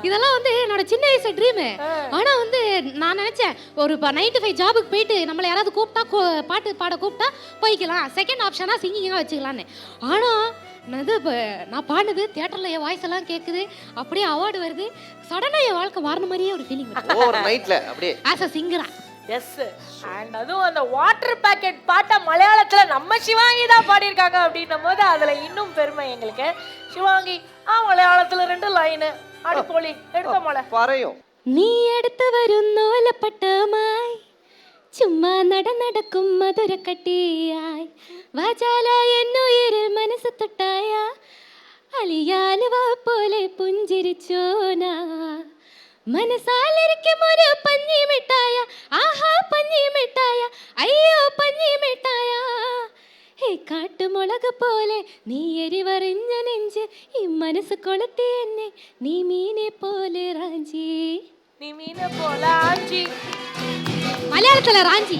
இதெல்லாம் வந்து என்னோட சின்ன வயசு ட்ரீமு. ஆனா வந்து நான் நினைச்சேன் ஒரு 9 to 5 ஜாபுக்கு போயிட்டு நம்மள யாராவது கூப்பிட்டா பாட்டு பாட கூப்பிட்டா போய்க்கலாம், செகண்ட் ஆப்ஷனா சிங்கிங்கா வச்சுக்கலான்னு. ஆனா நான் பாடுனது தியேட்டர்ல என் வாய்ஸ் எல்லாம் கேக்குது, அப்படியே அவார்டு வருது. சடனா என் வாழ்க்கை மாறின மாதிரியே ஒரு ஃபீலிங் ஒரு நைட்ல அப்படியே ஆஸ் அ சிங்கரா. எஸ். அண்ட் அதுவும் அந்த வாட்டர் பேக்கெட் பாட்டை மலையாளத்துல நம்ம சிவாங்கி தான் பாடியிருக்காங்க அப்படின்னும் போது அதுல இன்னும் பெருமை எங்களுக்கு. சிவாங்கி மலையாளத்துல 2 லைனு அடிப்பொலி எடுத்த மலை பறையும். നീ എടുത്തു വരുന്നോലപ്പട്ടമായി ചുമ്മാ നടക്കും മധുരക്കട്ടിയായി വാചാല എന്നുയിരിൽ മനസ്സ് തൊട്ടായ അലിയാലുവ പോലെ പുഞ്ചിരിച്ചോനാ മനസാലിരിക്കും ഒരു പഞ്ഞി മിഠായ ആഹാ പഞ്ഞി മിഠായ അയ്യോ പഞ്ഞി മിഠായ ഹേ കാട്ടുമുളക് പോലെ നീ എരിവറിഞ്ഞ നെഞ്ച് ഈ മനസ്സ് കൊളുത്തി എന്നെ നീ മീനെ പോലെ റാഞ്ചി நீ மீன போல ஆஞ்சி மலையாளத்துல ராஞ்சி